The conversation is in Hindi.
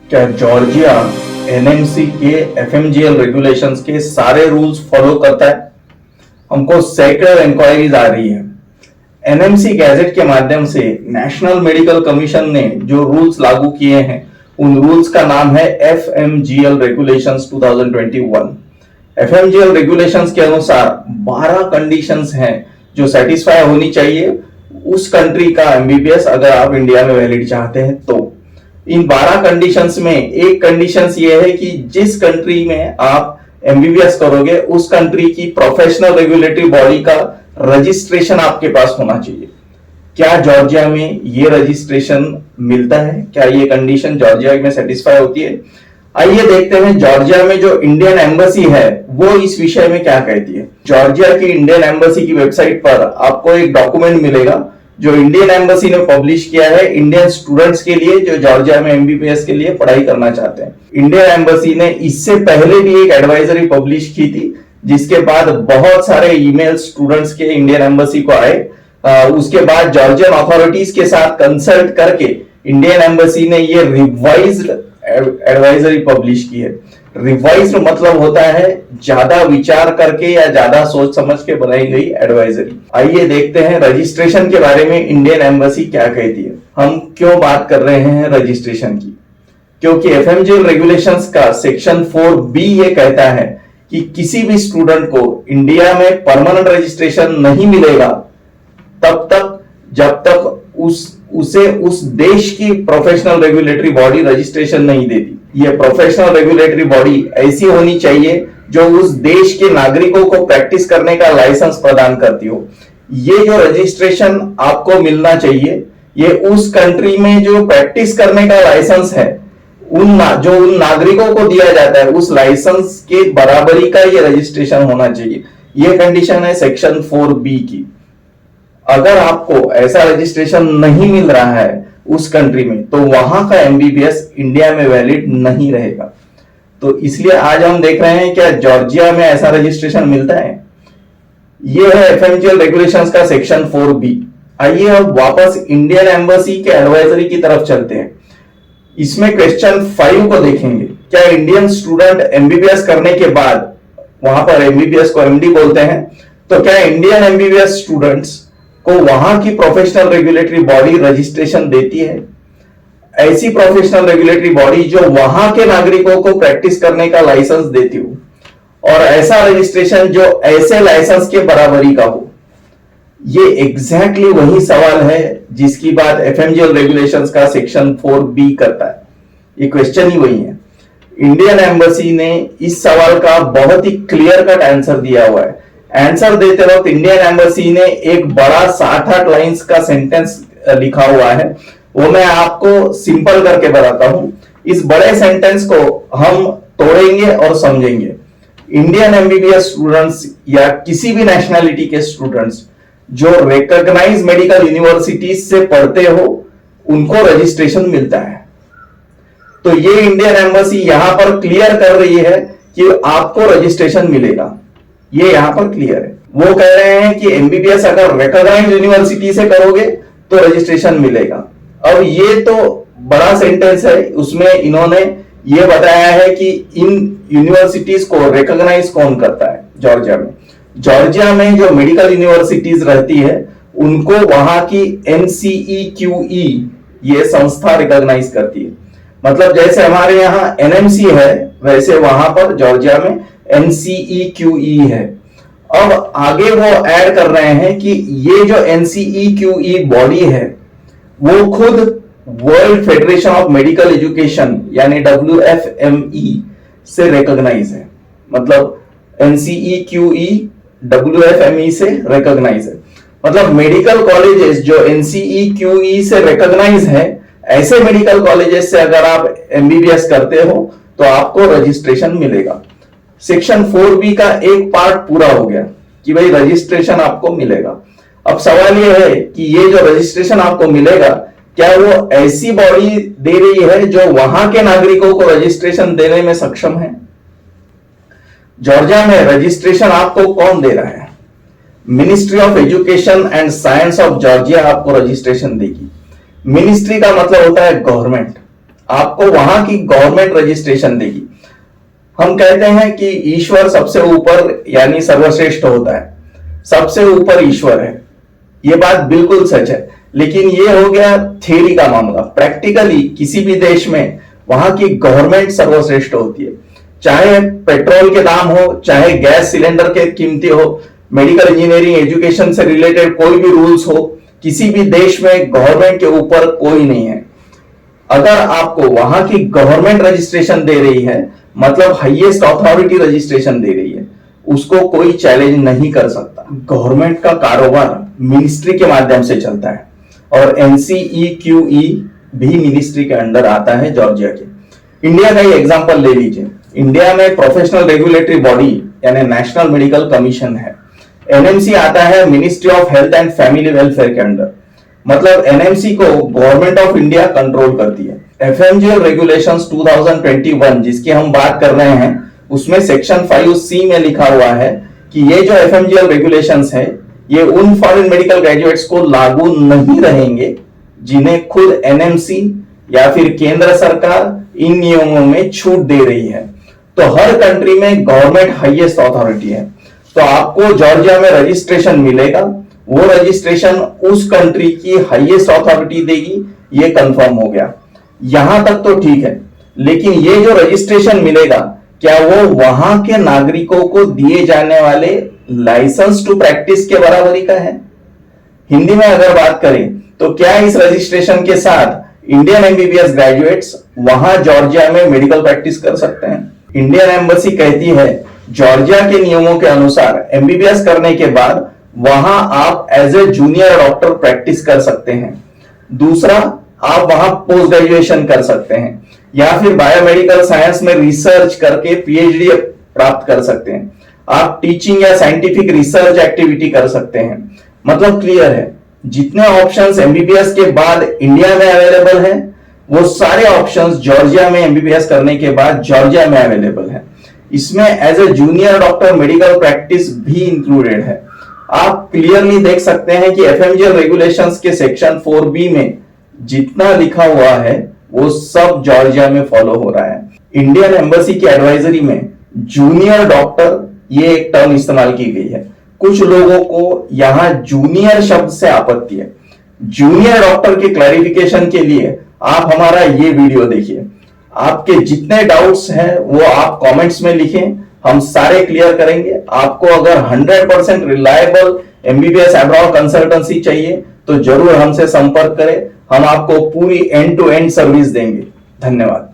क्या जॉर्जिया एनएमसी के एफएमजीएल रेगुलेशंस के सारे रूल्स फॉलो करता है? हमको सैकड़ों इंक्वायरीज आ रही है। एनएमसी गैजेट के माध्यम से नेशनल मेडिकल कमीशन ने जो रूल्स लागू किए हैं, उन रूल्स का नाम है एफएमजीएल रेगुलेशंस 2021। एफएमजीएल रेगुलेशंस के अनुसार 12 कंडीशंस हैं जो सेटिस्फाई होनी चाहिए उस कंट्री का एमबीबीएस अगर आप इंडिया में वैलिड चाहते हैं तो। इन 12 कंडीशंस में एक कंडीशंस ये है कि जिस कंट्री में आप एमबीबीएस करोगे उस कंट्री की प्रोफेशनल रेगुलेटरी बॉडी का रजिस्ट्रेशन आपके पास होना चाहिए। क्या जॉर्जिया में ये रजिस्ट्रेशन मिलता है? क्या ये कंडीशन जॉर्जिया में सेटिस्फाई होती है? आइए देखते हैं जॉर्जिया में जो इंडियन एम्बेसी है वो इस विषय में क्या कहती है। जॉर्जिया की इंडियन एम्बेसी की वेबसाइट पर आपको एक डॉक्यूमेंट मिलेगा जो इंडियन एम्बेसी ने पब्लिश किया है इंडियन स्टूडेंट्स के लिए जो जॉर्जिया में एमबीबीएस के लिए पढ़ाई करना चाहते हैं। इंडियन एम्बेसी ने इससे पहले भी एक एडवाइजरी पब्लिश की थी जिसके बाद बहुत सारे ईमेल स्टूडेंट्स के इंडियन एम्बेसी को आए। उसके बाद जॉर्जियन अथॉरिटीज के साथ कंसल्ट करके इंडियन एम्बेसी ने ये रिवाइज्ड एडवाइजरी पब्लिश की है। रिवाइज्ड मतलब होता है ज्यादा विचार करके या ज्यादा सोच समझ के बनाई गई एडवाइजरी। आइए देखते हैं रजिस्ट्रेशन के बारे में इंडियन एम्बेसी क्या कहती है। हम क्यों बात कर रहे हैं रजिस्ट्रेशन की? क्योंकि एफएमजीएल रेगुलेशंस का सेक्शन 4B ये कहता है कि किसी भी स्टूडेंट को इंडिया में परमानेंट रजिस्ट्रेशन नहीं मिलेगा तब तक जब तक उसे उस देश की प्रोफेशनल रेगुलेटरी बॉडी रजिस्ट्रेशन नहीं देती। ये प्रोफेशनल रेगुलेटरी बॉडी ऐसी होनी चाहिए जो उस देश के नागरिकों को प्रैक्टिस करने का लाइसेंस प्रदान करती हो। ये जो रजिस्ट्रेशन आपको मिलना चाहिए ये उस कंट्री में जो प्रैक्टिस करने का लाइसेंस है उन नागरिकों को दिया जाता है उस लाइसेंस के बराबरी का ये रजिस्ट्रेशन होना चाहिए। ये कंडीशन है सेक्शन 4B की। अगर आपको ऐसा रजिस्ट्रेशन नहीं मिल रहा है उस कंट्री में तो वहां का एमबीबीएस इंडिया में वैलिड नहीं रहेगा। तो इसलिए आज हम देख रहे हैं क्या जॉर्जिया में ऐसा रजिस्ट्रेशन मिलता है। ये है एफएमजीएल रेगुलेशंस का सेक्शन 4B। आइए अब वापस इंडियन एम्बेसी के एडवाइजरी की तरफ चलते हैं। इसमें क्वेश्चन 5 को देखेंगे। क्या इंडियन स्टूडेंट एमबीबीएस करने के बाद, वहां पर एमबीबीएस को एमडी बोलते हैं, तो क्या इंडियन एमबीबीएस स्टूडेंट्स को वहां की प्रोफेशनल रेगुलेटरी बॉडी रजिस्ट्रेशन देती है? ऐसी प्रोफेशनल रेगुलेटरी बॉडी जो वहां के नागरिकों को प्रैक्टिस करने का लाइसेंस देती हो और ऐसा रजिस्ट्रेशन जो ऐसे लाइसेंस के बराबरी का हो। ये एग्जैक्टली वही सवाल है जिसकी बात एफएमजीएल रेगुलेशंस का सेक्शन 4B करता है। ये क्वेश्चन ही वही है। इंडियन एम्बेसी ने इस सवाल का बहुत ही क्लियर कट आंसर दिया हुआ है। आंसर देते वक्त इंडियन एम्बेसी ने एक बड़ा 60-8 लाइंस का सेंटेंस लिखा हुआ है। वो मैं आपको सिंपल करके बताता हूं। इस बड़े सेंटेंस को हम तोड़ेंगे और समझेंगे। इंडियन एमबीबीएस स्टूडेंट्स या किसी भी नेशनैलिटी के स्टूडेंट्स जो रिकॉग्नाइज मेडिकल यूनिवर्सिटीज से पढ़ते हो उनको रजिस्ट्रेशन मिलता है। तो ये इंडियन एम्बेसी यहां पर क्लियर कर रही है कि आपको रजिस्ट्रेशन मिलेगा। ये यहां पर क्लियर है। वो कह रहे हैं कि एमबीबीएस अगर रिकॉग्नाइज यूनिवर्सिटी से करोगे तो रजिस्ट्रेशन मिलेगा। अब ये तो बड़ा सेंटेंस है, उसमें इन्होंने ये बताया है कि इन यूनिवर्सिटीज को रिकॉग्नाइज कौन करता है जॉर्जिया में। जॉर्जिया में जो मेडिकल यूनिवर्सिटीज रहती है उनको वहां की NCEQE ये संस्था रिकॉग्नाइज करती है। मतलब जैसे हमारे यहाँ NMC है वैसे वहां पर जॉर्जिया में NCEQE है। अब आगे वो ऐड कर रहे हैं कि ये जो NCEQE बॉडी है वो खुद world federation of medical education यानी WFME से रिकॉग्नाइज है। मतलब NCEQE WFME से रिकॉग्नाइज है। मतलब मेडिकल कॉलेजेस जो NCEQE से रिकॉग्नाइज है ऐसे मेडिकल कॉलेजेस से अगर आप एमबीबीएस करते हो तो आपको रजिस्ट्रेशन मिलेगा। सेक्शन 4B का एक पार्ट पूरा हो गया कि भाई रजिस्ट्रेशन आपको मिलेगा। अब सवाल यह है कि ये जो रजिस्ट्रेशन आपको मिलेगा क्या वो ऐसी बॉडी दे रही है जो वहां के नागरिकों को रजिस्ट्रेशन देने में सक्षम है? जॉर्जिया में रजिस्ट्रेशन आपको कौन दे रहा है? Ministry of education and science of Georgia आपको रजिस्ट्रेशन देगी। मिनिस्ट्री का मतलब होता है गवर्नमेंट। आपको वहां की गवर्नमेंट रजिस्ट्रेशन देगी। हम कहते हैं कि ईश्वर सबसे ऊपर यानी सर्वश्रेष्ठ होता है, सबसे ऊपर ईश्वर है, ये बात बिल्कुल सच है। लेकिन ये हो गया थ्योरी का मामला। प्रैक्टिकली किसी भी देश में वहां की गवर्नमेंट सर्वश्रेष्ठ होती है। चाहे पेट्रोल के दाम हो, चाहे गैस सिलेंडर के कीमती हो, मेडिकल इंजीनियरिंग एजुकेशन से रिलेटेड कोई भी रूल्स हो, किसी भी देश में गवर्नमेंट के ऊपर कोई नहीं है। अगर आपको वहां की गवर्नमेंट रजिस्ट्रेशन दे रही है, मतलब हाईएस्ट अथॉरिटी रजिस्ट्रेशन दे रही है, उसको कोई चैलेंज नहीं कर सकता। गवर्नमेंट का कारोबार मिनिस्ट्री के माध्यम से चलता है और NCEQE भी मिनिस्ट्री के अंडर आता है जॉर्जिया के। इंडिया का ही एग्जांपल ले लीजिए। इंडिया में प्रोफेशनल रेगुलेटरी बॉडी यानी नेशनल मेडिकल कमीशन है। NMC आता है ministry of health and family welfare के अंडर, मतलब NMC को गवर्नमेंट ऑफ इंडिया कंट्रोल करती है। FMGL रेगुलेशंस 2021 जिसकी हम बात कर रहे हैं, उसमें सेक्शन 5C में लिखा हुआ है कि ये जो FMGL रेगुलेशंस है, ये उन फॉरेन मेडिकल ग्रेजुएट्स को लागू नहीं रहेंगे जिन्हें खुद NMC या फिर केंद्र सरकार इन नियमों में छूट दे रही है। तो हर कंट्री में गवर्नमेंट हाईएस्ट अथॉरिटी है, तो आपको जॉर्जिया में रजिस्ट्रेशन मिलेगा, वो रजिस्ट्रेशन उस कंट्री की हाईएस्ट अथॉरिटी देगी, ये कंफर्म हो गया। यहां तक तो ठीक है, लेकिन ये जो रजिस्ट्रेशन मिलेगा, क्या वो वहां के नागरिकों को दिए जाने वाले लाइसेंस टू प्रैक्टिस के बराबरी का है? हिंदी में अगर बात करें तो क्या इस रजिस्ट्रेशन के साथ इंडियन MBBS ग्रेजुएट्स वहां जॉर्जिया में मेडिकल प्रैक्टिस कर सकते हैं? इंडियन एम्बेसी कहती है जॉर्जिया के नियमों के अनुसार MBBS करने के बाद वहां आप as a junior doctor practice कर सकते हैं। दूसरा, आप वहां पोस्ट ग्रेजुएशन कर सकते हैं या फिर बायोमेडिकल साइंस में रिसर्च करके PhD प्राप्त कर सकते हैं। आप टीचिंग या साइंटिफिक रिसर्च एक्टिविटी कर सकते हैं। मतलब क्लियर है, जितने ऑप्शंस MBBS के बाद इंडिया में अवेलेबल है, वो सारे ऑप्शंस जॉर्जिया में MBBS करने के बाद जॉर्जिया में अवेलेबल है। इसमें as a junior doctor medical practice भी इंक्लूडेड है। आप क्लियरली देख सकते हैं कि FMGL रेगुलेशंस के सेक्शन 4B में जितना लिखा हुआ है वो सब जॉर्जिया में फॉलो हो रहा है। इंडियन एम्बेसी की एडवाइजरी में जूनियर डॉक्टर ये एक टर्म इस्तेमाल की गई है। कुछ लोगों को यहां जूनियर शब्द से आपत्ति है। जूनियर डॉक्टर के क्लैरिफिकेशन के लिए आप हमारा ये वीडियो देखिए। आपके जितने डाउट्स हैं वो आप कमेंट्स में लिखें, हम सारे क्लियर करेंगे। आपको अगर 100% रिलायबल MBBS एब्रॉड कंसल्टेंसी चाहिए तो जरूर हमसे संपर्क करें, हम आपको पूरी एंड टू एंड सर्विस देंगे। धन्यवाद।